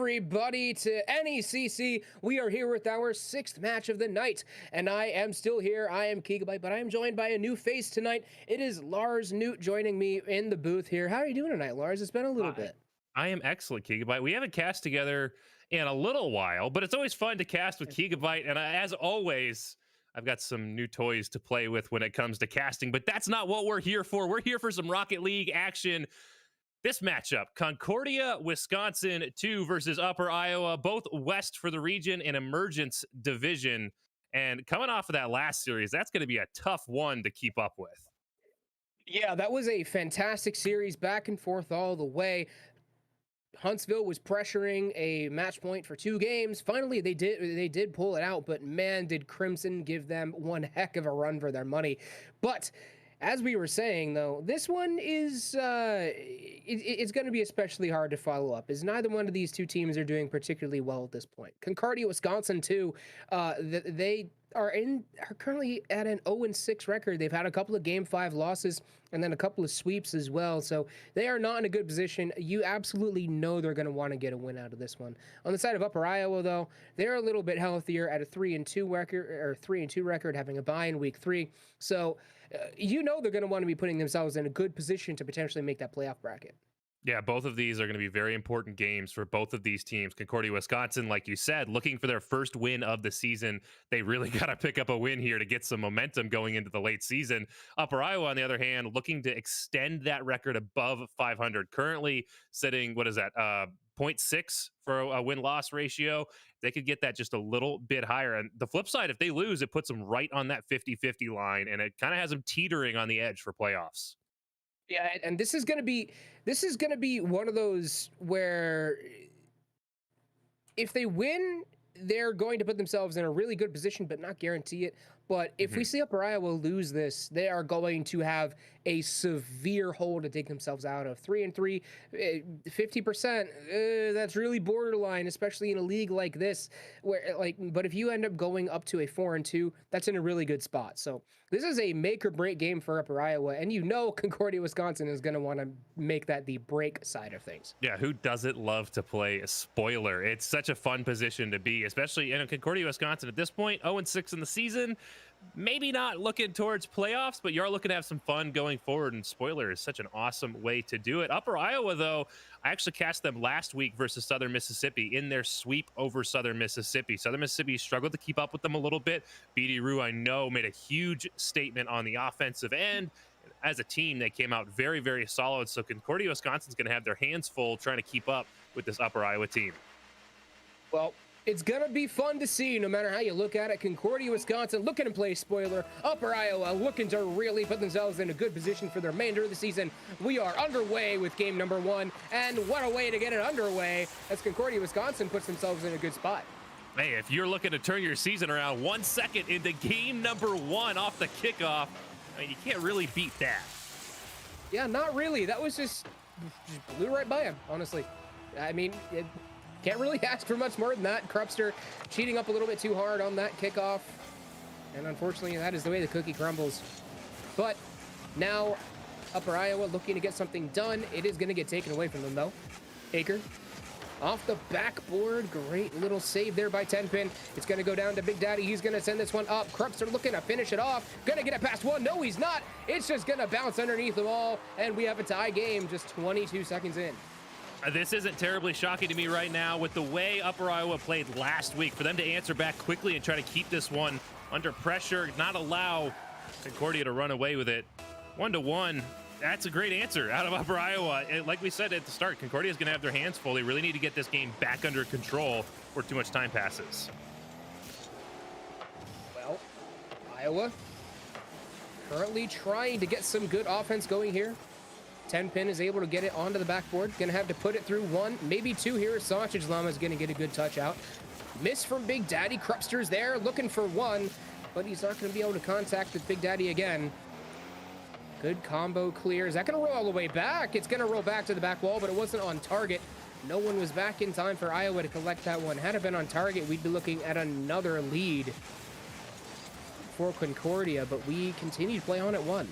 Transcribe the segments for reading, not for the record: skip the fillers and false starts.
everybody to NECC. We are here with our sixth match of the night, and I am still here. I am Gigabyte, but I am joined by a new face tonight. It is Lars Newt joining me in the booth here. How are you doing tonight, Lars? It's been a little bit. I am excellent, Gigabyte. We haven't cast together in a little while, but it's always fun to cast with Gigabyte. And as always, I've got some new toys to play with when it comes to casting, but that's not what we're here for. We're here for some Rocket League action. This matchup, Concordia, Wisconsin 2 versus Upper Iowa, both West for the region and Emergence division. And coming off of that last series, that's going to be a tough one to keep up with. Yeah, that was a fantastic series, back and forth all the way. Huntsville was pressuring a match point for 2 games. Finally, they did pull it out, but man, did Crimson give them one heck of a run for their money. But as we were saying, though, this one is it's going to be especially hard to follow up, as neither one of these two teams are doing particularly well at this point. Concordia, Wisconsin, too, they are currently at an 0-6 record. They've had a couple of Game 5 losses and then a couple of sweeps as well. So they are not in a good position. You absolutely know they're going to want to get a win out of this one. On the side of Upper Iowa, though, they're a little bit healthier at a 3-2 record, or 3-2 record, having a bye in week 3. So you know they're going to want to be putting themselves in a good position to potentially make that playoff bracket. Yeah, both of these are going to be very important games for both of these teams. Concordia, Wisconsin, like you said, looking for their first win of the season. They really got to pick up a win here to get some momentum going into the late season. Upper Iowa, on the other hand, looking to extend that record above 500. Currently sitting, what is that, 0.6 for a win-loss ratio. They could get that just a little bit higher. And the flip side, if they lose, it puts them right on that 50-50 line, and it kind of has them teetering on the edge for playoffs. Yeah, and this is gonna be one of those where if they win, they're going to put themselves in a really good position, but not guarantee it. But if we see Upper Iowa lose this, they are going to have a severe hole to dig themselves out of. 3-3, 50%. That's really borderline, especially in a league like this. But if you end up going up to a 4-2, that's in a really good spot. So this is a make or break game for Upper Iowa, and you know Concordia, Wisconsin is going to want to make that the break side of things. Yeah, who doesn't love to play a spoiler? It's such a fun position to be, especially in Concordia, Wisconsin at this point, 0-6 in the season. Maybe not looking towards playoffs, but you're looking to have some fun going forward, and spoiler is such an awesome way to do it. Upper Iowa, though, I actually cast them last week versus Southern Mississippi in their sweep over Southern Mississippi. Southern Mississippi struggled to keep up with them a little bit. BD Rue, I know, made a huge statement on the offensive end. As a team, they came out very, very solid. So Concordia, Wisconsin's going to have their hands full trying to keep up with this Upper Iowa team. Well, it's going to be fun to see no matter how you look at it. Concordia, Wisconsin looking to play spoiler. Upper Iowa looking to really put themselves in a good position for the remainder of the season. We are underway with game number 1. And what a way to get it underway as Concordia, Wisconsin puts themselves in a good spot. Hey, if you're looking to turn your season around 1 second into game number 1 off the kickoff, I mean, you can't really beat that. Yeah, not really. That was just blew right by him, honestly. I mean, can't really ask for much more than that. Krupster cheating up a little bit too hard on that kickoff. And unfortunately, that is the way the cookie crumbles. But now, Upper Iowa looking to get something done. It is going to get taken away from them, though. Aker off the backboard. Great little save there by Tenpin. It's going to go down to Big Daddy. He's going to send this one up. Krupster looking to finish it off. Going to get it past one. No, he's not. It's just going to bounce underneath the wall. And we have a tie game just 22 seconds in. This isn't terribly shocking to me right now with the way Upper Iowa played last week. For them to answer back quickly and try to keep this one under pressure, not allow Concordia to run away with it. 1-1, that's a great answer out of Upper Iowa. And like we said at the start, Concordia is going to have their hands full. They really need to get this game back under control before too much time passes. Well, Iowa currently trying to get some good offense going here. Tenpin is able to get it onto the backboard. Going to have to put it through 1, maybe 2 here. Sausage Llama is going to get a good touch out. Miss from Big Daddy. Krupster's there looking for 1, but he's not going to be able to contact with Big Daddy again. Good combo clear. Is that going to roll all the way back? It's going to roll back to the back wall, but it wasn't on target. No one was back in time for Iowa to collect that one. Had it been on target, we'd be looking at another lead for Concordia, but we continue to play on at 1.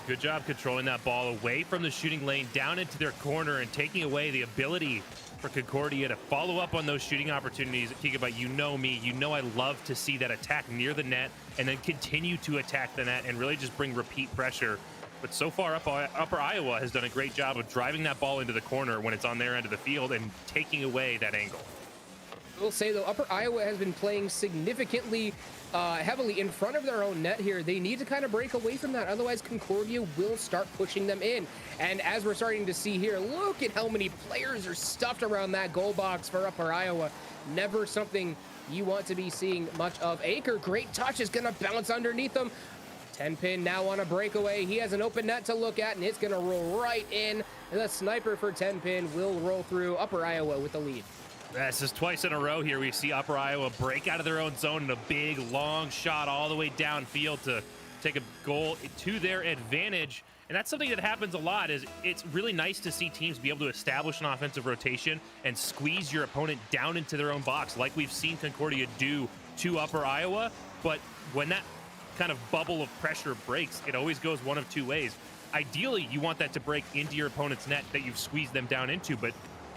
Good job controlling that ball away from the shooting lane, down into their corner, and taking away the ability for Concordia to follow up on those shooting opportunities. Gigabyte, you know me, you know I love to see that attack near the net and then continue to attack the net and really just bring repeat pressure. But so far, Upper Iowa has done a great job of driving that ball into the corner when it's on their end of the field and taking away that angle. I will say, though, Upper Iowa has been playing significantly heavily in front of their own net here. They need to kind of break away from that. Otherwise, Concordia will start pushing them in. And as we're starting to see here, look at how many players are stuffed around that goal box for Upper Iowa. Never something you want to be seeing much of. Aker, great touch, is going to bounce underneath them. 10-pin now on a breakaway. He has an open net to look at, and it's going to roll right in. And the sniper for 10-pin will roll through. Upper Iowa with the lead. This is twice in a row here. We see Upper Iowa break out of their own zone in a big, long shot all the way downfield to take a goal to their advantage. And that's something that happens a lot. Is it's really nice to see teams be able to establish an offensive rotation and squeeze your opponent down into their own box, like we've seen Concordia do to Upper Iowa. But when that kind of bubble of pressure breaks, it always goes one of two ways. Ideally, you want that to break into your opponent's net that you've squeezed them down into, but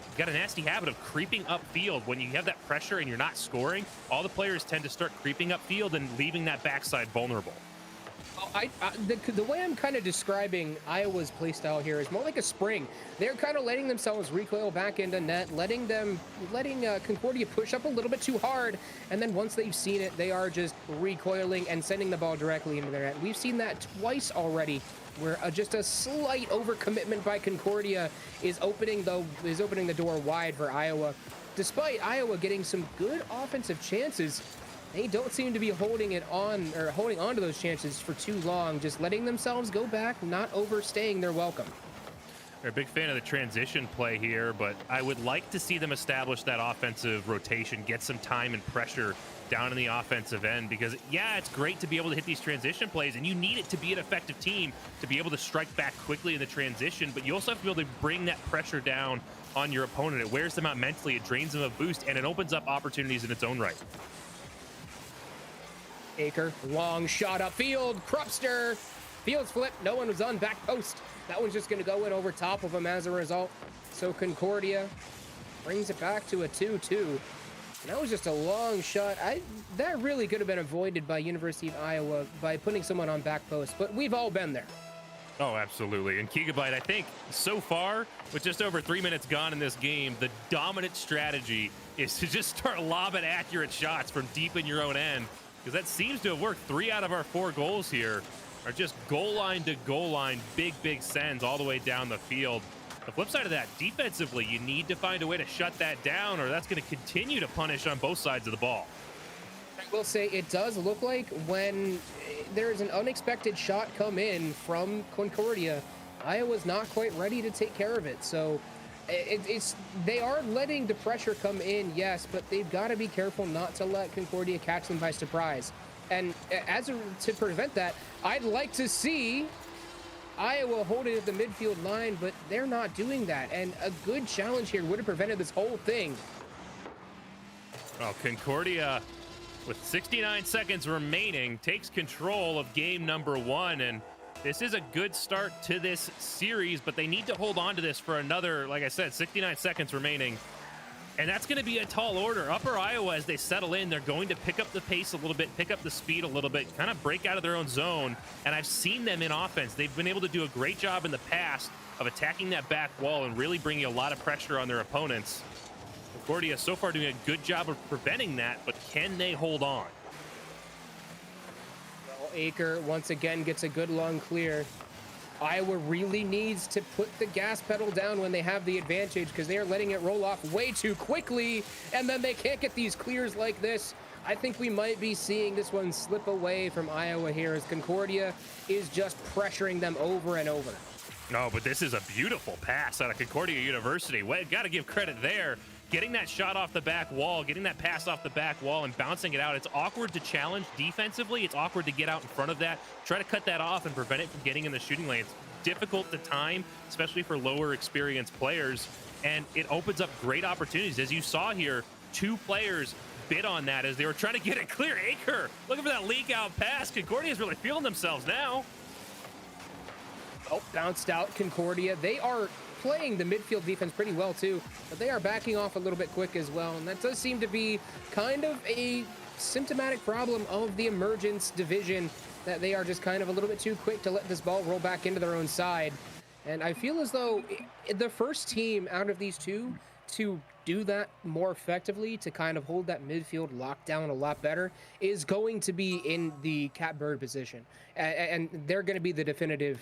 you've got a nasty habit of creeping upfield. When you have that pressure and you're not scoring, all the players tend to start creeping upfield and leaving that backside vulnerable. The way I'm kind of describing Iowa's playstyle here is more like a spring. They're kind of letting themselves recoil back into net, letting Concordia push up a little bit too hard, and then once they've seen it, they are just recoiling and sending the ball directly into their net. We've seen that twice already, where just a slight overcommitment by Concordia is opening the door wide for Iowa. Despite Iowa getting some good offensive chances, they don't seem to be holding on to those chances for too long, just letting themselves go back, not overstaying their welcome. They're a big fan of the transition play here, but I would like to see them establish that offensive rotation, get some time and pressure down in the offensive end, because yeah, it's great to be able to hit these transition plays, and you need it to be an effective team to be able to strike back quickly in the transition, but you also have to be able to bring that pressure down on your opponent. It wears them out mentally, it drains them of boost, and it opens up opportunities in its own right. Aker, long shot upfield, Krupster, fields flip, no one was on back post. That one's just gonna go in over top of him as a result. So Concordia brings it back to a 2-2. That was just a long shot. That really could have been avoided by University of Iowa by putting someone on back post, but we've all been there. Oh, absolutely. And Gigabyte, I think so far, with just over 3 minutes gone in this game, the dominant strategy is to just start lobbing accurate shots from deep in your own end, because that seems to have worked. 3 out of our 4 goals here are just goal line to goal line, big sends all the way down the field. The flip side of that, defensively, you need to find a way to shut that down, or that's going to continue to punish on both sides of the ball. I will say it does look like when there's an unexpected shot come in from Concordia, Iowa's not quite ready to take care of it. So they are letting the pressure come in, yes, but they've got to be careful not to let Concordia catch them by surprise. And to prevent that, I'd like to see Iowa holding at the midfield line, but they're not doing that. And a good challenge here would have prevented this whole thing. Well, Concordia, with 69 seconds remaining, takes control of game number 1. And this is a good start to this series, but they need to hold on to this for another, like I said, 69 seconds remaining. And that's going to be a tall order. Upper Iowa, as they settle in, they're going to pick up the pace a little bit, pick up the speed a little bit, kind of break out of their own zone. And I've seen them in offense. They've been able to do a great job in the past of attacking that back wall and really bringing a lot of pressure on their opponents. Concordia so far doing a good job of preventing that, but can they hold on? Well, Aker once again gets a good long clear. Iowa really needs to put the gas pedal down when they have the advantage, because they are letting it roll off way too quickly, and then they can't get these clears like this. I think we might be seeing this one slip away from Iowa here, as Concordia is just pressuring them over and over. No, but this is a beautiful pass out of Concordia University. Well, got to give credit there. Getting that shot off the back wall, getting that pass off the back wall and bouncing it out. It's awkward to challenge defensively. It's awkward to get out in front of that, try to cut that off and prevent it from getting in the shooting lane. It's difficult to time, especially for lower experienced players. And it opens up great opportunities. As you saw here, 2 players bid on that as they were trying to get it clear. Aker looking for that leak out pass. Concordia's really feeling themselves now. Oh, bounced out Concordia. They are playing the midfield defense pretty well too, but they are backing off a little bit quick as well, and that does seem to be kind of a symptomatic problem of the Emergence division, that they are just kind of a little bit too quick to let this ball roll back into their own side. And I feel as though the first team out of these two to do that more effectively, to kind of hold that midfield lockdown a lot better, is going to be in the catbird position. And they're going to be the definitive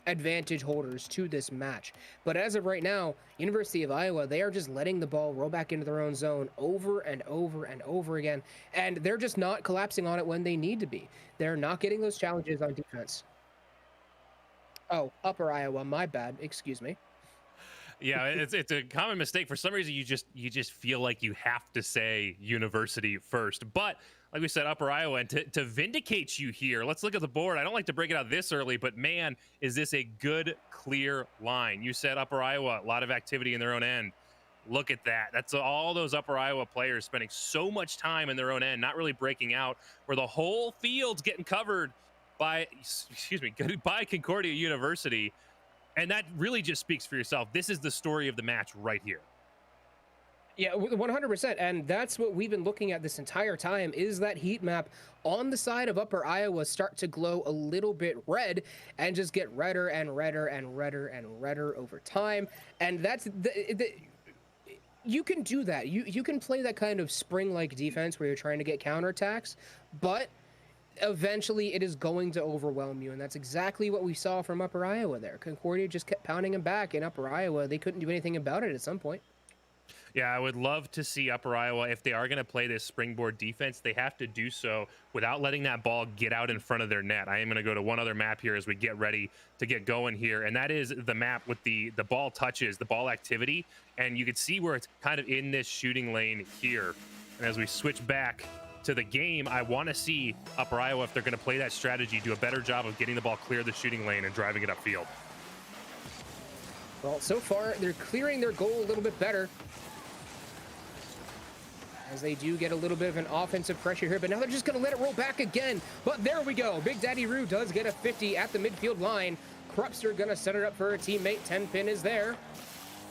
advantage holders to this match. But as of right now, University of Iowa, they are just letting the ball roll back into their own zone over and over and over again. And they're just not collapsing on it when they need to be. They're not getting those challenges on defense. Oh, Upper Iowa, my bad. Excuse me. Yeah, it's a common mistake. For some reason, you just feel like you have to say University first. But like we said, Upper Iowa, and to vindicate you here, let's look at the board. I don't like to break it out this early, but man, is this a good, clear line. You said Upper Iowa, a lot of activity in their own end. Look at that. That's all those Upper Iowa players spending so much time in their own end, not really breaking out, where the whole field's getting covered by, by Concordia University. And that really just speaks for yourself. This is the story of the match right here. Yeah, 100%. And that's what we've been looking at this entire time, is that heat map on the side of Upper Iowa start to glow a little bit red and just get redder and redder and redder and redder over time. And that's you can do that. You can play that kind of spring-like defense where you're trying to get counterattacks, but eventually it is going to overwhelm you, and that's exactly what we saw from Upper Iowa there. Concordia just kept pounding them back, and Upper Iowa, they couldn't do anything about it at some point. Yeah, I would love to see Upper Iowa, if they are going to play this springboard defense, they have to do so without letting that ball get out in front of their net. I am going to go to one other map here as we get ready to get going here, and that is the map with the ball touches, the ball activity, and you can see where it's kind of in this shooting lane here. And as we switch back to the game, I want to see Upper Iowa, if they're going to play that strategy, do a better job of getting the ball clear the shooting lane and driving it upfield. Well, so far, they're clearing their goal a little bit better, as they do get a little bit of an offensive pressure here, but now they're just going to let it roll back again. But there we go. Big Daddy Roo does get a 50 at the midfield line. Krupster going to set it up for a teammate. 10-pin is there.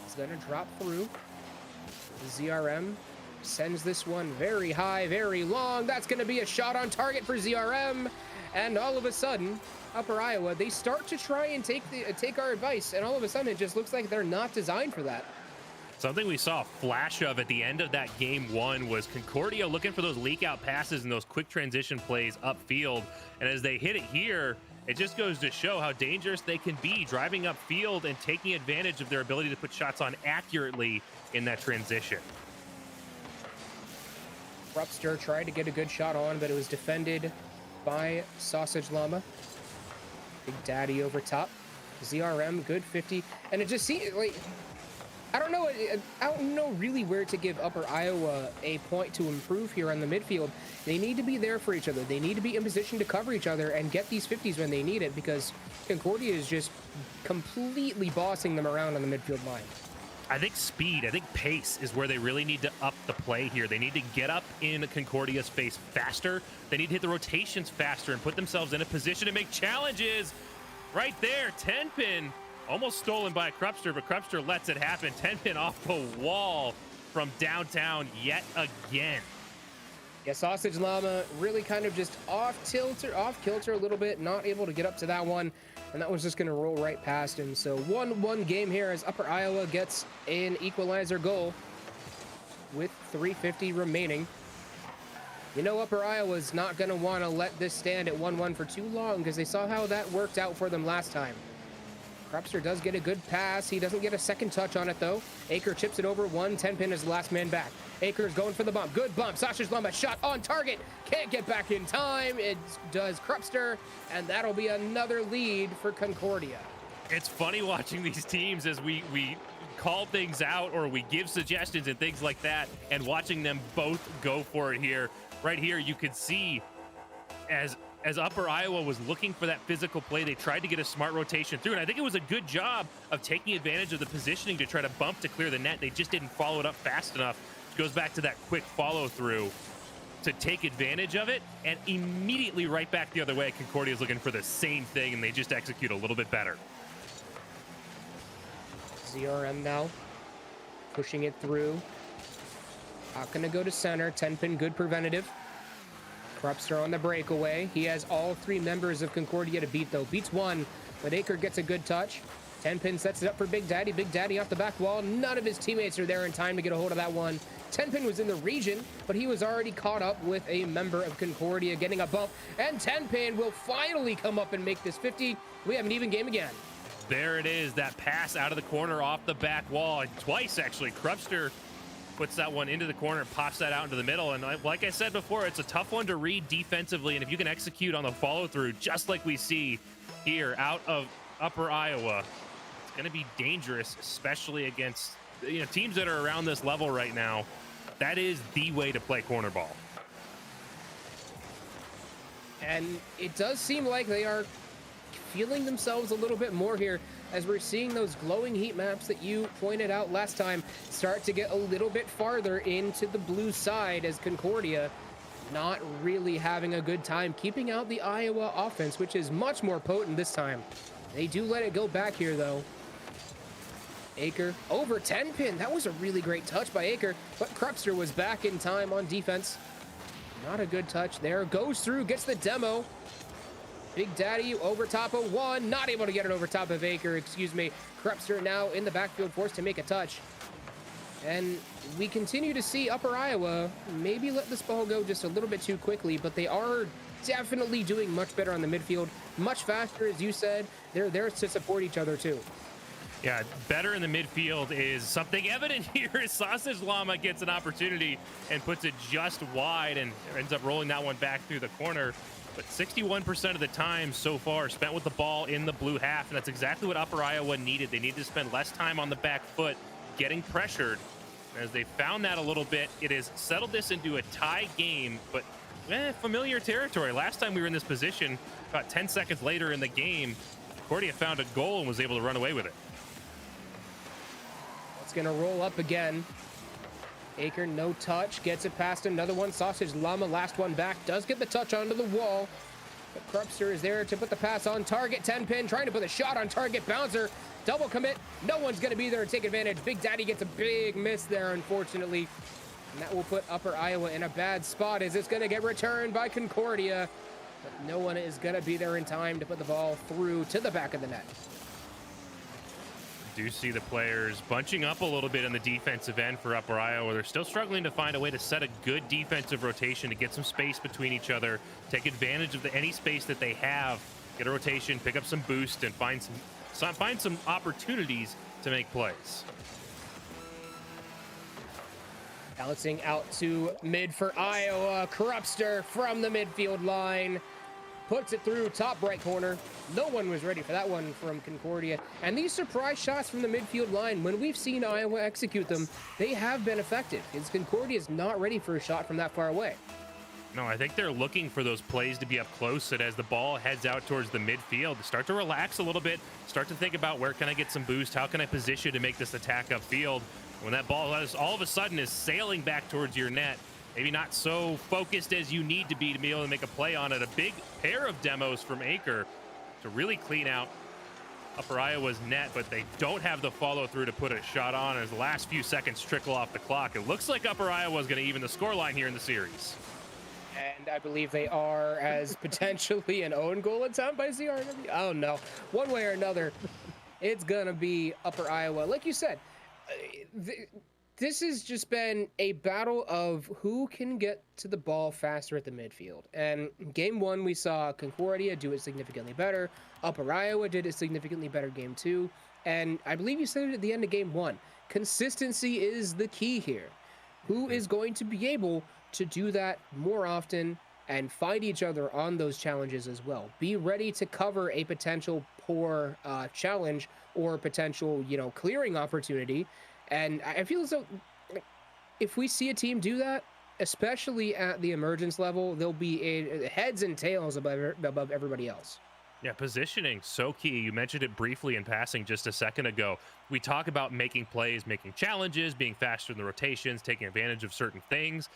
It's going to drop through. ZRM sends this one very high, very long. That's going to be a shot on target for ZRM. And all of a sudden, Upper Iowa, they start to try and take our advice, and all of a sudden it just looks like they're not designed for that. Something we saw a flash of at the end of that game one was Concordia looking for those leak out passes and those quick transition plays upfield. And as they hit it here, it just goes to show how dangerous they can be driving upfield and taking advantage of their ability to put shots on accurately in that transition. Krupster tried to get a good shot on, but it was defended by Sausage Llama. Big Daddy over top. ZRM, good 50. And it just seems like, I don't know really where to give Upper Iowa a point to improve here on the midfield. They need to be there for each other. They need to be in position to cover each other and get these 50s when they need it, because Concordia is just completely bossing them around on the midfield line. I think speed, I think pace is where they really need to up the play here. They need to get up in Concordia's face faster. They need to hit the rotations faster and put themselves in a position to make challenges. Right there, 10-pin. Almost stolen by Krupster, but Krupster lets it happen. 10-pin off the wall from downtown yet again. Yeah, Sausage Llama really kind of just off kilter a little bit, not able to get up to that one, and that was just going to roll right past him. So 1-1 game here as Upper Iowa gets an equalizer goal with 3:50 remaining. You know, Upper Iowa's not going to want to let this stand at 1-1 for too long, because they saw how that worked out for them last time. Krupster does get a good pass. He doesn't get a second touch on it, though. Aker chips it over. 10-pin is the last man back. Aker's going for the bump. Good bump. Sausage Llama shot on target. Can't get back in time. It does Krupster, and that'll be another lead for Concordia. It's funny watching these teams as we call things out or we give suggestions and things like that, and watching them both go for it here. Right here, you could see as Upper Iowa was looking for that physical play, they tried to get a smart rotation through, and I think it was a good job of taking advantage of the positioning to try to bump to clear the net. They just didn't follow it up fast enough. It goes back to that quick follow through to take advantage of it, and immediately right back the other way, Concordia is looking for the same thing, and they just execute a little bit better. ZRM now, pushing it through. Not gonna go to center. 10-pin, good preventative. Krupster on the breakaway. He has all three members of Concordia to beat, though. Beats one, but Aker gets a good touch. 10-pin sets it up for Big Daddy. Big Daddy off the back wall. None of his teammates are there in time to get a hold of that one. 10-pin was in the region, but he was already caught up with a member of Concordia, getting a bump. And 10-pin will finally come up and make this 50. We have an even game again. There it is, that pass out of the corner off the back wall. Twice, actually. Krupster puts that one into the corner and pops that out into the middle. And like I said before, it's a tough one to read defensively. And if you can execute on the follow-through, just like we see here out of Upper Iowa, it's going to be dangerous, especially against teams that are around this level right now. That is the way to play corner ball. And it does seem like they are feeling themselves a little bit more here, as we're seeing those glowing heat maps that you pointed out last time start to get a little bit farther into the blue side, as Concordia not really having a good time keeping out the Iowa offense, which is much more potent this time. They do let it go back here, though. Aker over 10-pin. That was a really great touch by Aker, but Krupster was back in time on defense. Not a good touch there. Goes through, gets the demo. Big Daddy over top of one. Not able to get it over top of Aker, excuse me. Krupster now in the backfield, forced to make a touch. And we continue to see Upper Iowa maybe let this ball go just a little bit too quickly, but they are definitely doing much better on the midfield. Much faster, as you said. They're there to support each other, too. Yeah, better in the midfield is something evident here as Sausage Llama gets an opportunity and puts it just wide and ends up rolling that one back through the corner. But 61% of the time so far spent with the ball in the blue half, and that's exactly what Upper Iowa needed. They needed to spend less time on the back foot getting pressured. As they found that a little bit, it has settled this into a tie game, but familiar territory. Last time we were in this position, about 10 seconds later in the game, Concordia found a goal and was able to run away with it. It's going to roll up again. Aker, no touch, gets it past another one. Sausage Llama, last one back, does get the touch onto the wall. But Krupster is there to put the pass on target. 10-pin, trying to put a shot on target. Bouncer, double commit. No one's going to be there to take advantage. Big Daddy gets a big miss there, unfortunately. And that will put Upper Iowa in a bad spot, as it's going to get returned by Concordia. But no one is going to be there in time to put the ball through to the back of the net. Do see the players bunching up a little bit in the defensive end for Upper Iowa. They're still struggling to find a way to set a good defensive rotation to get some space between each other, take advantage of any space that they have, get a rotation, pick up some boost, and find some opportunities to make plays. Balancing out to mid for Iowa. Krupster from the midfield line. Puts it through top right corner. No one was ready for that one from Concordia. And these surprise shots from the midfield line, when we've seen Iowa execute them, they have been effective. Because Concordia is not ready for a shot from that far away. No, I think they're looking for those plays to be up close, and as the ball heads out towards the midfield, start to relax a little bit, start to think about where can I get some boost, how can I position to make this attack upfield. When that ball all of a sudden is sailing back towards your net, maybe not so focused as you need to be able to make a play on it. A big pair of demos from Aker to really clean out Upper Iowa's net, but they don't have the follow-through to put a shot on as the last few seconds trickle off the clock. It looks like Upper Iowa is going to even the scoreline here in the series. And I believe they are, as potentially an own goal attempt by ZRW. Oh, no. One way or another, it's going to be Upper Iowa. Like you said, this has just been a battle of who can get to the ball faster at the midfield. And game one, we saw Concordia do it significantly better. Upper Iowa did it significantly better game two. And I believe you said it at the end of game one. Consistency is the key here. Who is going to be able to do that more often and find each other on those challenges as well? Be ready to cover a potential poor challenge or potential, clearing opportunity. And I feel as though if we see a team do that, especially at the emergence level, they'll be heads and tails above everybody else. Yeah, positioning, so key. You mentioned it briefly in passing just a second ago. We talk about making plays, making challenges, being faster in the rotations, taking advantage of certain things.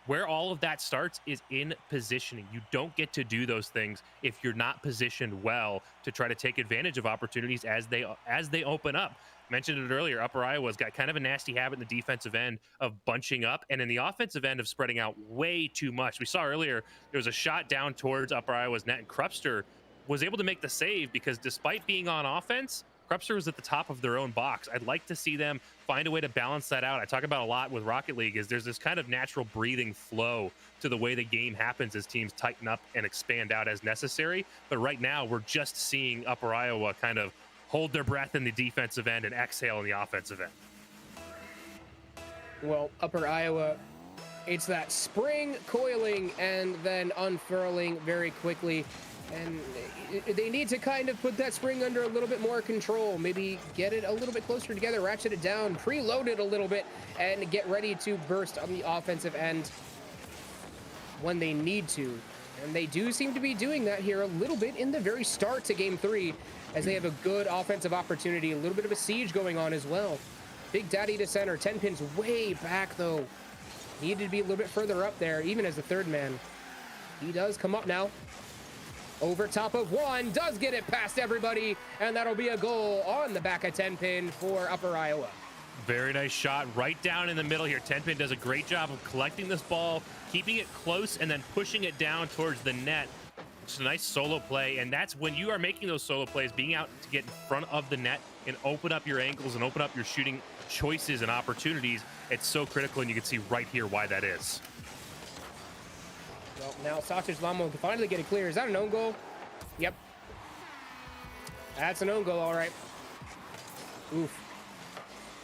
Where all of that starts is in positioning. You don't get to do those things if you're not positioned well to try to take advantage of opportunities as they open up. Mentioned it earlier, Upper Iowa's got kind of a nasty habit in the defensive end of bunching up, and in the offensive end of spreading out way too much. We saw earlier there was a shot down towards Upper Iowa's net, and Krupster was able to make the save because despite being on offense, Krupster was at the top of their own box. I'd like to see them find a way to balance that out. I talk about a lot with Rocket League is there's this kind of natural breathing flow to the way the game happens as teams tighten up and expand out as necessary. But right now, we're just seeing Upper Iowa kind of hold their breath in the defensive end and exhale in the offensive end. Well, Upper Iowa, it's that spring coiling and then unfurling very quickly. And they need to kind of put that spring under a little bit more control, maybe get it a little bit closer together, ratchet it down, preload it a little bit, and get ready to burst on the offensive end when they need to. And they do seem to be doing that here a little bit in the very start to Game 3, as they have a good offensive opportunity, a little bit of a siege going on as well. Big Daddy to center, 10 pins way back though. Needed to be a little bit further up there, even as the third man. He does come up now. Over top of one, does get it past everybody, and that'll be a goal on the back of 10 pin for Upper Iowa. Very nice shot right down in the middle here. 10 pin does a great job of collecting this ball, keeping it close, and then pushing it down towards the net. It's a nice solo play, and that's when you are making those solo plays, being out to get in front of the net and open up your angles and open up your shooting choices and opportunities. It's so critical, and you can see right here why that is. Well, now Sausage Llama can finally get it clear. Is that an own goal? Yep. That's an own goal, all right. Oof.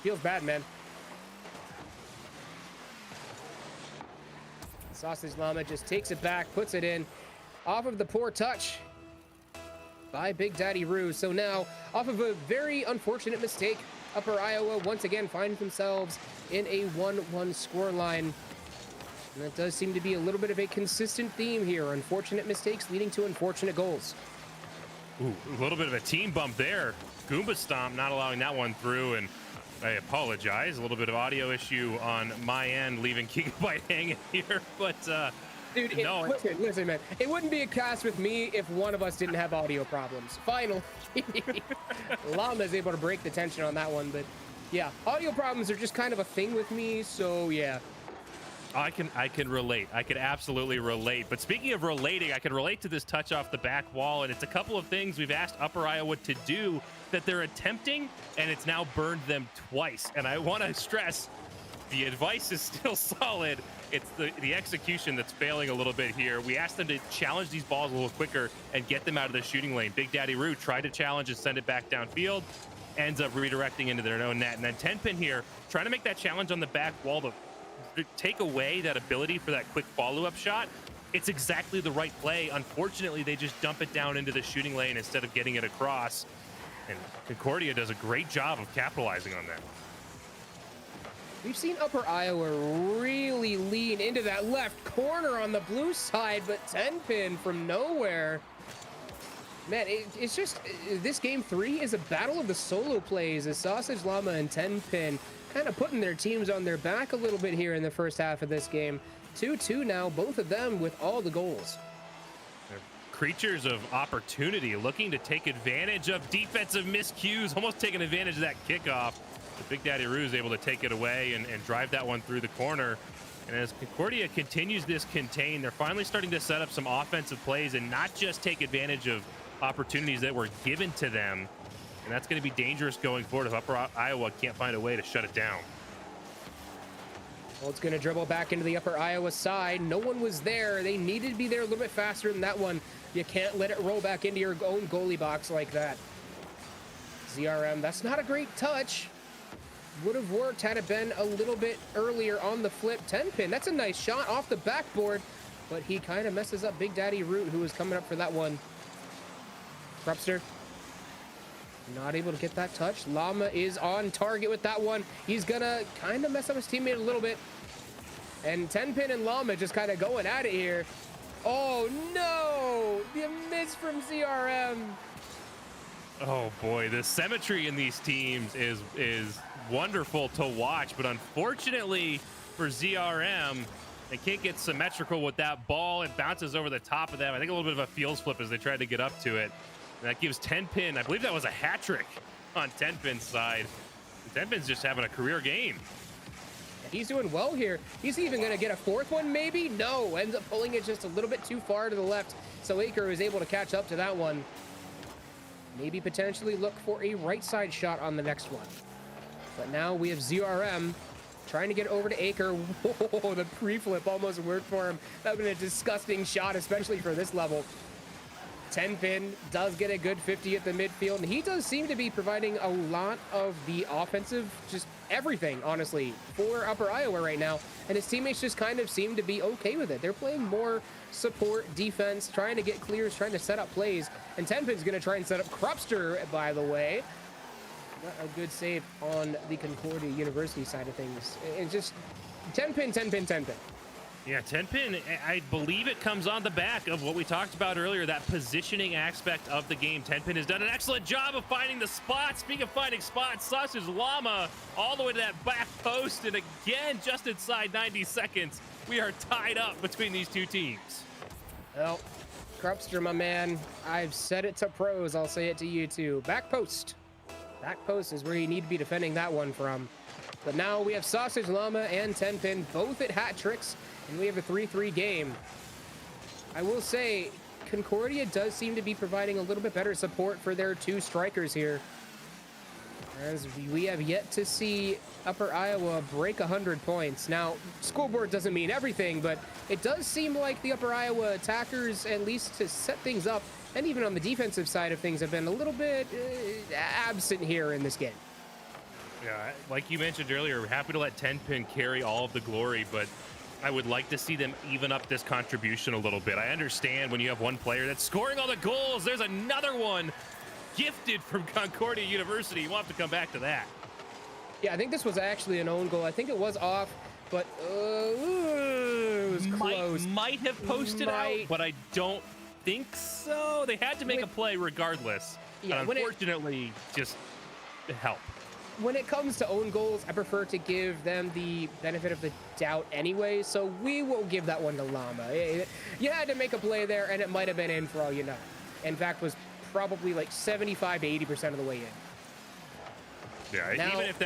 Feels bad, man. Sausage Llama just takes it back, puts it in. Off of the poor touch by Big Daddy Roo. So now, off of a very unfortunate mistake, Upper Iowa once again finds themselves in a 1-1 scoreline. And that does seem to be a little bit of a consistent theme here. Unfortunate mistakes leading to unfortunate goals. Ooh, a little bit of a team bump there. Goomba Stomp not allowing that one through, and I apologize. A little bit of audio issue on my end, leaving Gigabyte hanging here. But, dude, no. Listen, man. It wouldn't be a cast with me if one of us didn't have audio problems. Finally. Llama's able to break the tension on that one. But, yeah, audio problems are just kind of a thing with me, so, yeah. I can relate. I can absolutely relate. But speaking of relating, I can relate to this touch off the back wall, and it's a couple of things we've asked Upper Iowa to do that they're attempting, and it's now burned them twice. And I want to stress, the advice is still solid. It's the execution that's failing a little bit here. We asked them to challenge these balls a little quicker and get them out of the shooting lane. Big Daddy Roo tried to challenge and send it back downfield, ends up redirecting into their own net. And then 10 pin here, trying to make that challenge on the back wall to take away that ability for that quick follow-up shot. It's exactly the right play. Unfortunately, they just dump it down into the shooting lane instead of getting it across. And Concordia does a great job of capitalizing on that. We've seen Upper Iowa really lean into that left corner on the blue side, but 10 pin from nowhere. Man, it's just, this Game 3 is a battle of the solo plays as Sausage Llama and 10 pin kind of putting their teams on their back a little bit here in the first half of this game. 2-2 now, both of them with all the goals. They're creatures of opportunity, looking to take advantage of defensive miscues, almost taking advantage of that kickoff. But Big Daddy Roo is able to take it away and drive that one through the corner. And as Concordia continues this contain, they're finally starting to set up some offensive plays and not just take advantage of opportunities that were given to them. And that's going to be dangerous going forward if Upper Iowa can't find a way to shut it down. Well, it's going to dribble back into the Upper Iowa side. No one was there. They needed to be there a little bit faster than that one. You can't let it roll back into your own goalie box like that. ZRM, that's not a great touch. Would have worked had it been a little bit earlier on the flip. 10 pin, that's a nice shot off the backboard, but he kind of messes up Big Daddy Root, who was coming up for that one. Krupster not able to get that touch. Llama is on target with that one. He's gonna kind of mess up his teammate a little bit. And 10 pin and Llama just kind of going at it here. Oh no! The miss from ZRM. Oh boy, the symmetry in these teams is wonderful to watch, but unfortunately for ZRM, they can't get symmetrical with that ball. It bounces over the top of them. I think a little bit of a fields flip as they tried to get up to it. And that gives 10 pin, I believe that was a hat trick on 10 pin's side. Tenpin's just having a career game. He's doing well here. He's even going to get a fourth one, maybe? No, ends up pulling it just a little bit too far to the left. So Aker is able to catch up to that one. Maybe potentially look for a right side shot on the next one. But now we have ZRM trying to get over to Aker. Whoa, the pre-flip almost worked for him. That would have been a disgusting shot, especially for this level. Tenpin does get a good 50 at the midfield, and he does seem to be providing a lot of the offensive, just everything, honestly, for Upper Iowa right now. And his teammates just kind of seem to be okay with it. They're playing more support, defense, trying to get clears, trying to set up plays. And Tenpin's going to try and set up Krupster, by the way. Not a good save on the Concordia University side of things. It's just Tenpin. Yeah, Tenpin, I believe it comes on the back of what we talked about earlier, that positioning aspect of the game. Tenpin has done an excellent job of finding the spots. Speaking of finding spots, Sausage Llama all the way to that back post, and again, just inside 90 seconds, we are tied up between these two teams. Well, Krupster, my man, I've said it to pros, I'll say it to you too. Back post. Back post is where you need to be defending that one from. But now we have Sausage Llama and Tenpin both at hat tricks, and we have a 3-3 game. I will say, Concordia does seem to be providing a little bit better support for their two strikers here, as we have yet to see Upper Iowa break 100 points. Now, scoreboard doesn't mean everything, but it does seem like the Upper Iowa attackers, at least to set things up, and even on the defensive side of things, have been a little bit absent here in this game. Yeah, like you mentioned earlier, we're happy to let Tenpin carry all of the glory, but I would like to see them even up this contribution a little bit. I understand when you have one player that's scoring all the goals, there's another one gifted from Concordia University. We'll have to come back to that. Yeah, I think this was actually an own goal. I think it was off, but it was close. Might have posted out, but I don't think so. They had to make a play regardless. Yeah, unfortunately, just help. When it comes to own goals, I prefer to give them the benefit of the doubt anyway, so we will give that one to Llama. You had to make a play there, and it might have been in for all you know. In fact, was probably like 75 to 80% of the way in. Yeah, now, even if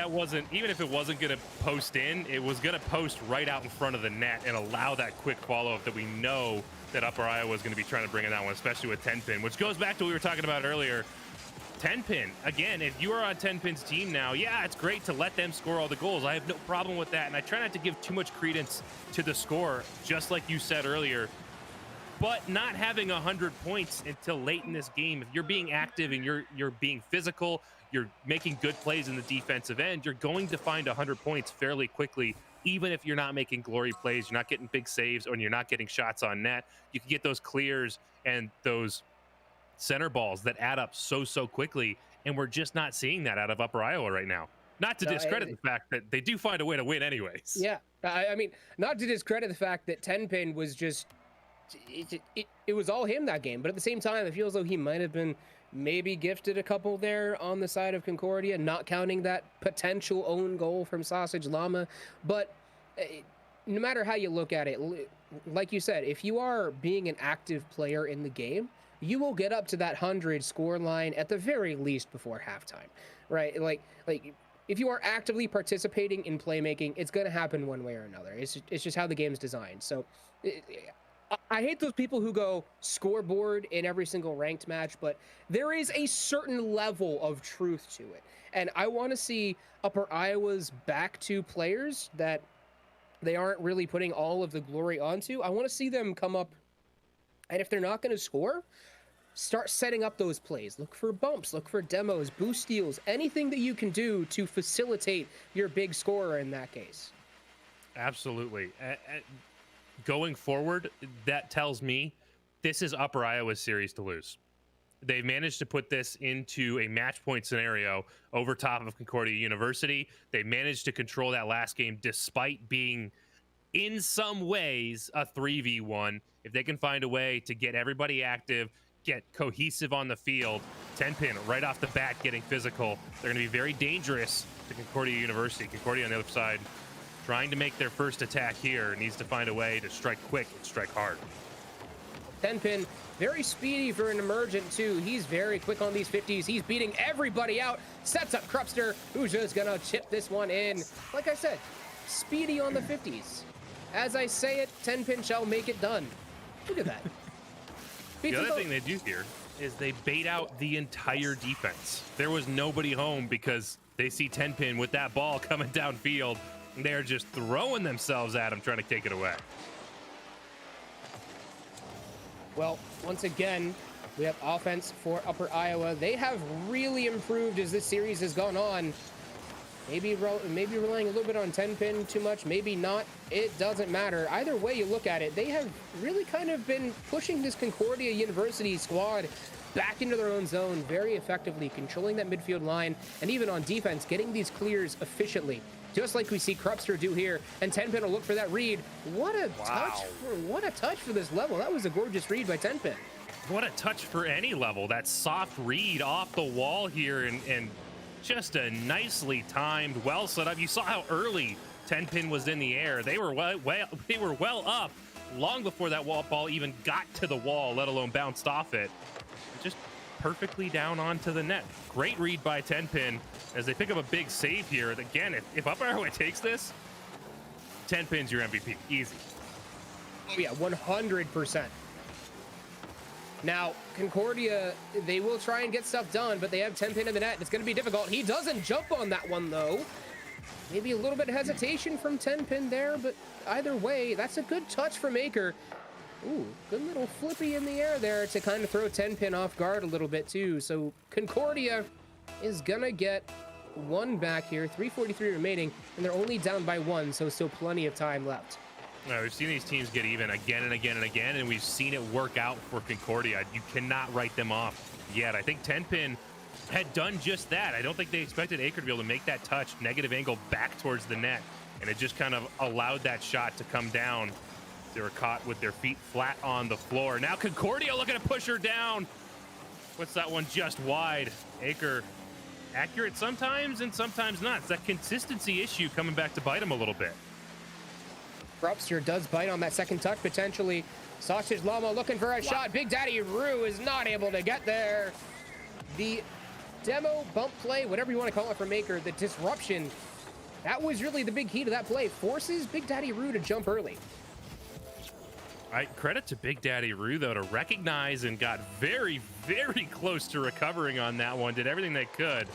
it wasn't going to post in, it was going to post right out in front of the net and allow that quick follow-up that we know that Upper Iowa is going to be trying to bring in that one, especially with Tenpin, which goes back to what we were talking about earlier. Tenpin, again, if you are on Tenpin's team now, yeah, it's great to let them score all the goals. I have no problem with that, and I try not to give too much credence to the score, just like you said earlier. But not having 100 points until late in this game, if you're being active and you're being physical, you're making good plays in the defensive end, you're going to find 100 points fairly quickly, even if you're not making glory plays, you're not getting big saves, or you're not getting shots on net. You can get those clears and those center balls that add up so quickly, and we're just not seeing that out of Upper Iowa right now. Not to discredit the fact that they do find a way to win anyways. Yeah, I mean, not to discredit the fact that Tenpin was just, it was all him that game, but at the same time, it feels though he might have been maybe gifted a couple there on the side of Concordia, not counting that potential own goal from Sausage Llama. But no matter how you look at it, like you said, if you are being an active player in the game, you will get up to that 100 score line at the very least before halftime, right? Like if you are actively participating in playmaking, it's going to happen one way or another. It's just how the game's designed. So I hate those people who go scoreboard in every single ranked match, but there is a certain level of truth to it. And I want to see Upper Iowa's back to players that they aren't really putting all of the glory onto. I want to see them come up, and if they're not going to score, start setting up those plays. Look for bumps, look for demos, boost steals, anything that you can do to facilitate your big scorer in that case. Absolutely. Going forward, that tells me this is Upper Iowa's series to lose. They've managed to put this into a match point scenario over top of Concordia University. They managed to control that last game despite being, in some ways, a 3v1. If they can find a way to get everybody active, get cohesive on the field, Tenpin right off the bat getting physical, they're going to be very dangerous to Concordia University. Concordia on the other side, trying to make their first attack here, needs to find a way to strike quick and strike hard. Tenpin, very speedy for an emergent too. He's very quick on these 50s. He's beating everybody out. Sets up Krupster, who's just gonna chip this one in. Like I said, speedy on the 50s. As I say it, Tenpin shall make it done. Look at that. The other thing they do here is they bait out the entire defense. There was nobody home because they see Tenpin with that ball coming downfield. And they're just throwing themselves at him, trying to take it away. Well, once again, we have offense for Upper Iowa. They have really improved as this series has gone on. Maybe relying a little bit on Tenpin too much, maybe not. It doesn't matter. Either way you look at it, they have really kind of been pushing this Concordia University squad back into their own zone very effectively, controlling that midfield line, and even on defense, getting these clears efficiently. Just like we see Krupster do here, and Tenpin will look for that read. What a touch for this level. That was a gorgeous read by Tenpin. What a touch for any level. That soft read off the wall here, and just a nicely timed, well set up. You saw how early Tenpin was in the air. They were well up long before that ball even got to the wall, let alone bounced off it. Just perfectly down onto the net. Great read by Tenpin as they pick up a big save here. Again, if Upper Iowa takes this, Tenpin's your MVP. Easy. Oh yeah, 100%. Now, Concordia, they will try and get stuff done, but they have Tenpin in the net. It's going to be difficult. He doesn't jump on that one, though. Maybe a little bit of hesitation from Tenpin there, but either way, that's a good touch from Aker. Ooh, good little flippy in the air there to kind of throw Tenpin off guard a little bit, too. So Concordia is going to get one back here, 3:43 remaining, and they're only down by one, so still plenty of time left. We've seen these teams get even again and again and again, and we've seen it work out for Concordia. You cannot write them off yet. I think Tenpin had done just that. I don't think they expected Aker to be able to make that touch, negative angle back towards the net, and it just kind of allowed that shot to come down. They were caught with their feet flat on the floor. Now Concordia looking to push her down. What's that one just wide? Aker accurate sometimes and sometimes not. It's that consistency issue coming back to bite him a little bit. Krupster does bite on that second touch, potentially. Sausage Llama looking for a shot. Big Daddy Rue is not able to get there. The demo bump play, whatever you want to call it from Aker, the disruption, that was really the big key to that play. Forces Big Daddy Rue to jump early. Credit to Big Daddy Rue, though, to recognize and got very, very close to recovering on that one. Did everything they could.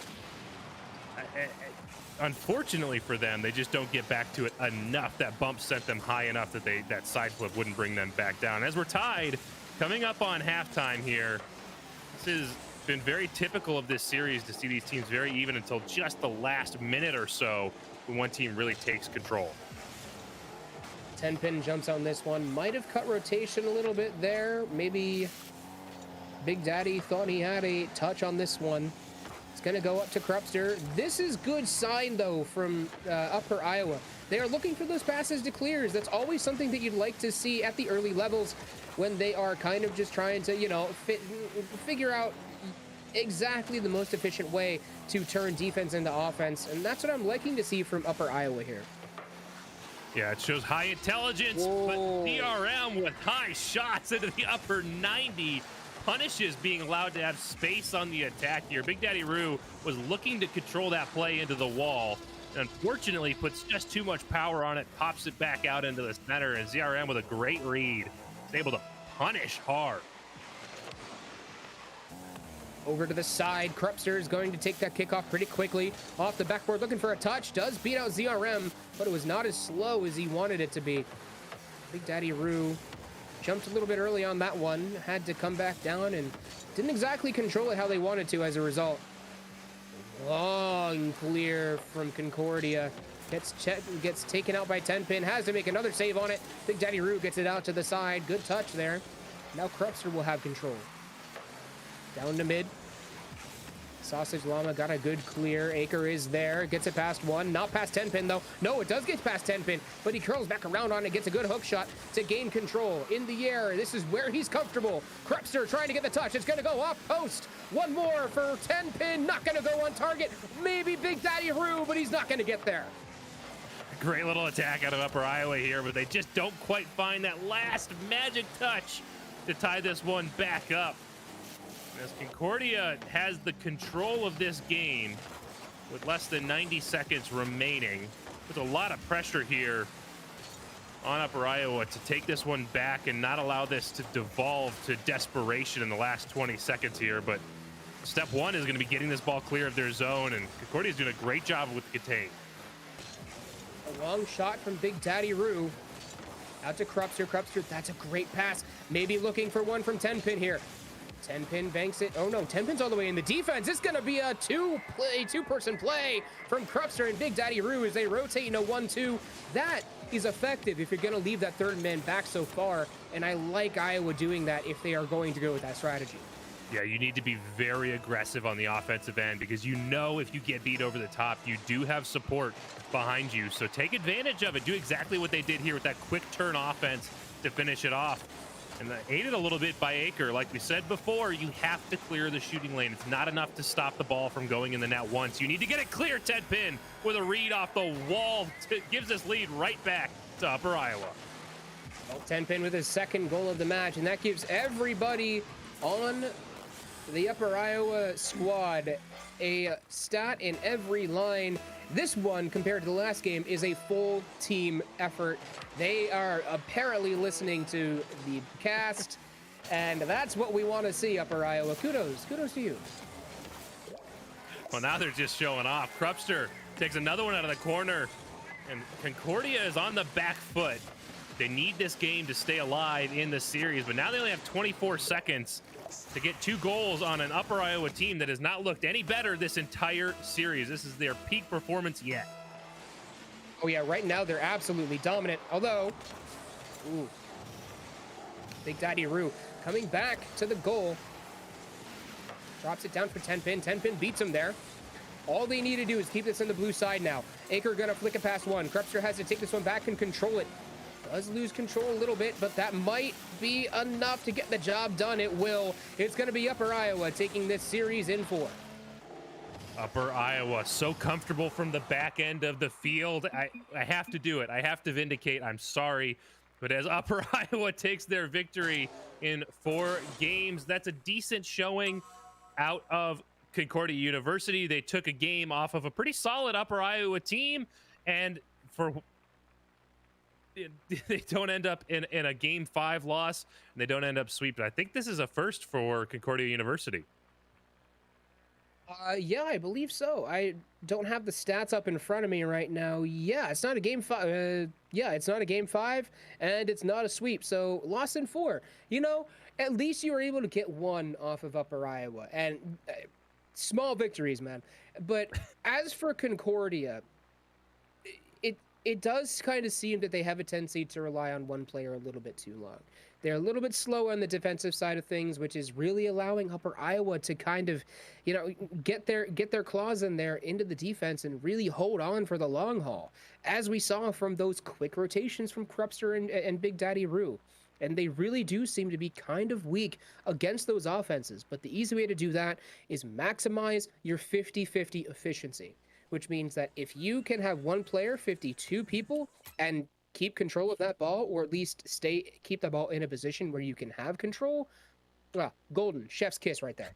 Unfortunately for them, they just don't get back to it enough. That bump sent them high enough that that side flip wouldn't bring them back down. As we're tied, coming up on halftime here, this has been very typical of this series to see these teams very even until just the last minute or so when one team really takes control. Tenpin jumps on this one. Might have cut rotation a little bit there. Maybe Big Daddy thought he had a touch on this one. It's going to go up to Krupster. This is good sign, though, from Upper Iowa. They are looking for those passes to clears. That's always something that you'd like to see at the early levels when they are kind of just trying to, you know, figure out exactly the most efficient way to turn defense into offense. And that's what I'm liking to see from Upper Iowa here. Yeah, it shows high intelligence, but DRM with high shots into the upper 90 punishes being allowed to have space on the attack here. Big Daddy Rue was looking to control that play into the wall. Unfortunately, puts just too much power on it, pops it back out into the center, and ZRM with a great read is able to punish hard. Over to the side, Krupster is going to take that kickoff pretty quickly. Off the backboard, looking for a touch. Does beat out ZRM, but it was not as slow as he wanted it to be. Big Daddy Rue jumped a little bit early on that one. Had to come back down and didn't exactly control it how they wanted to as a result. Long clear from Concordia. Gets taken out by Tenpin. Has to make another save on it. Big Daddy Rue gets it out to the side. Good touch there. Now Krupster will have control. Down to mid. Sausage Llama got a good clear. Aker is there. Gets it past one. Not past Tenpin, though. No, it does get past Tenpin, but he curls back around on it. Gets a good hook shot to gain control. In the air. This is where he's comfortable. Krupster trying to get the touch. It's going to go off post. One more for Tenpin. Not going to go on target. Maybe Big Daddy Rue, but he's not going to get there. Great little attack out of Upper Iowa here, but they just don't quite find that last magic touch to tie this one back up. As Concordia has the control of this game with less than 90 seconds remaining. There's a lot of pressure here on Upper Iowa to take this one back and not allow this to devolve to desperation in the last 20 seconds here. But step one is going to be getting this ball clear of their zone, and Concordia's doing a great job with the contain. A long shot from Big Daddy Roo. Out to Krupster. Krupster, that's a great pass. Maybe looking for one from Tenpin here. Tenpin banks it. Oh no, Tenpin's all the way in the defense. It's gonna be a two-person play from Krupster and Big Daddy Roo as they rotate in a 1-2. That is effective if you're gonna leave that third man back so far, and I like Iowa doing that if they are going to go with that strategy. Yeah, you need to be very aggressive on the offensive end because you know if you get beat over the top, you do have support behind you. So take advantage of it. Do exactly what they did here with that quick turn offense to finish it off. And aided a little bit by Aker. Like we said before, you have to clear the shooting lane. It's not enough to stop the ball from going in the net once. You need to get it clear. Tenpin with a read off the wall gives this lead right back to Upper Iowa. Well, Tenpin with his second goal of the match, and that gives everybody on the Upper Iowa squad a stat in every line. This one, compared to the last game, is a full team effort. They are apparently listening to the cast, and that's what we want to see, Upper Iowa. Kudos to you. Well, now they're just showing off. Krupster takes another one out of the corner, and Concordia is on the back foot. They need this game to stay alive in the series, but now they only have 24 seconds to get 2 goals on an Upper Iowa team that has not looked any better this entire series. This is their peak performance yet. Oh yeah, right now they're absolutely dominant. Although, ooh, Big Daddy Roo coming back to the goal. Drops it down for Tenpin. Tenpin beats him there. All they need to do is keep this on the blue side now. Aker gonna flick it past one. Krupster has to take this one back and control it. Does lose control a little bit, but that might be enough to get the job done. It will. It's going to be Upper Iowa taking this series in 4. Upper Iowa, so comfortable from the back end of the field. I have to do it. I have to vindicate. I'm sorry. But as Upper Iowa takes their victory in 4 games, that's a decent showing out of Concordia University. They took a game off of a pretty solid Upper Iowa team, and they don't end up in a game 5 loss, and they don't end up sweeping. I think this is a first for Concordia University. Yeah, I believe so. I don't have the stats up in front of me right now. Yeah, it's not a game 5. Yeah, it's not a game 5, and it's not a sweep. So lost in 4. You know, at least you were able to get 1 off of Upper Iowa, and small victories, man. But as for Concordia, it does kind of seem that they have a tendency to rely on one player a little bit too long. They're a little bit slow on the defensive side of things, which is really allowing Upper Iowa to kind of, you know, get their claws in there into the defense and really hold on for the long haul, as we saw from those quick rotations from Krupster and Big Daddy Roo. And they really do seem to be kind of weak against those offenses. But the easy way to do that is maximize your 50-50 efficiency, which means that if you can have one player, 52 people, and keep control of that ball, or at least keep the ball in a position where you can have control, well, golden, chef's kiss right there.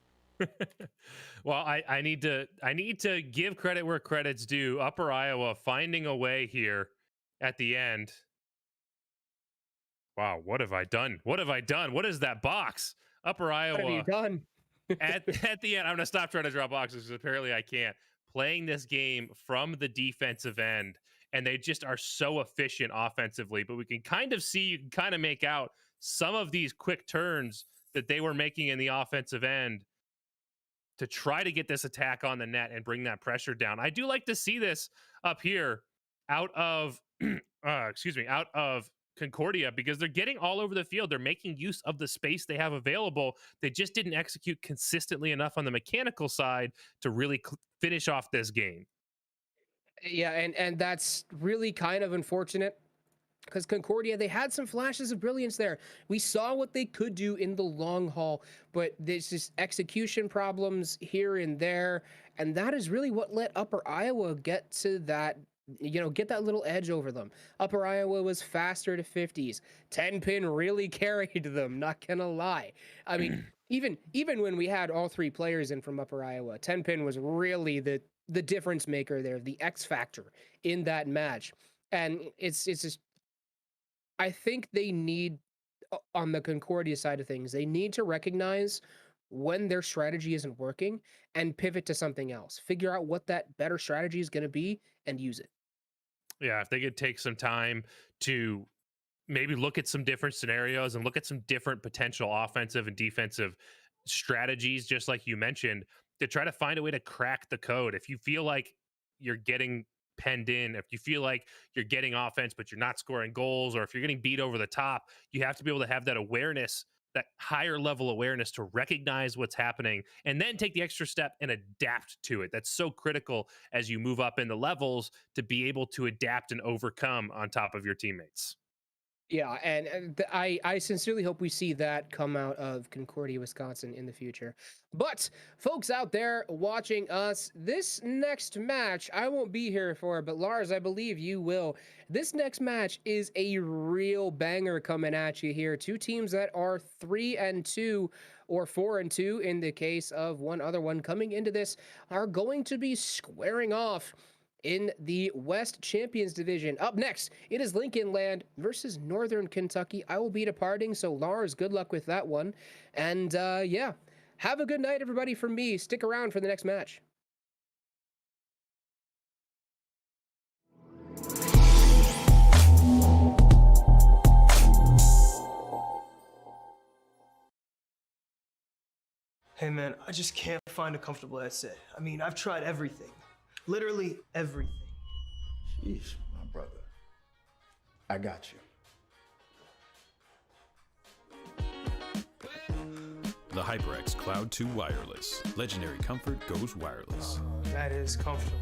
Well, I need to give credit where credit's due. Upper Iowa finding a way here at the end. Wow, what have I done? What have I done? What is that box? Upper Iowa. What have you done? at the end, I'm gonna stop trying to draw boxes because apparently I can't. Playing this game from the defensive end, and they just are so efficient offensively. But we can kind of see, you can kind of make out some of these quick turns that they were making in the offensive end to try to get this attack on the net and bring that pressure down. I do like to see this up here out of out of Concordia, because they're getting all over the field. They're making use of the space they have available. They just didn't execute consistently enough on the mechanical side to really finish off this game. Yeah, and that's really kind of unfortunate, because Concordia, they had some flashes of brilliance there. We saw what they could do in the long haul, but there's just execution problems here and there, and that is really what let Upper Iowa get to that get that little edge over them. Upper Iowa was faster to 50s. 10-pin really carried them, not gonna lie. I mean, even when we had all three players in from Upper Iowa, 10-pin was really the difference maker there, the X factor in that match. And it's just, I think they need, on the Concordia side of things, they need to recognize when their strategy isn't working and pivot to something else. Figure out what that better strategy is going to be and use it. Yeah, if they could take some time to maybe look at some different scenarios and look at some different potential offensive and defensive strategies, just like you mentioned, to try to find a way to crack the code. If you feel like you're getting penned in, if you feel like you're getting offense, but you're not scoring goals, or if you're getting beat over the top, you have to be able to have that awareness, that higher level awareness to recognize what's happening and then take the extra step and adapt to it. That's so critical as you move up in the levels to be able to adapt and overcome on top of your teammates. Yeah, and I sincerely hope we see that come out of Concordia, Wisconsin in the future. But folks out there watching us, this next match I won't be here for, but Lars, I believe you will. This next match is a real banger coming at you here. Two teams that are 3-2 or 4-2 in the case of one other one coming into this are going to be squaring off in the West Champions Division. Up next, it is Lincoln Land versus Northern Kentucky. I will be departing, so Lars, good luck with that one. And yeah, have a good night, everybody, from me. Stick around for the next match. Hey man, I just can't find a comfortable headset. I mean, I've tried everything. Literally everything. Jeez, my brother. I got you. The HyperX Cloud 2 Wireless. Legendary comfort goes wireless. That is comfortable.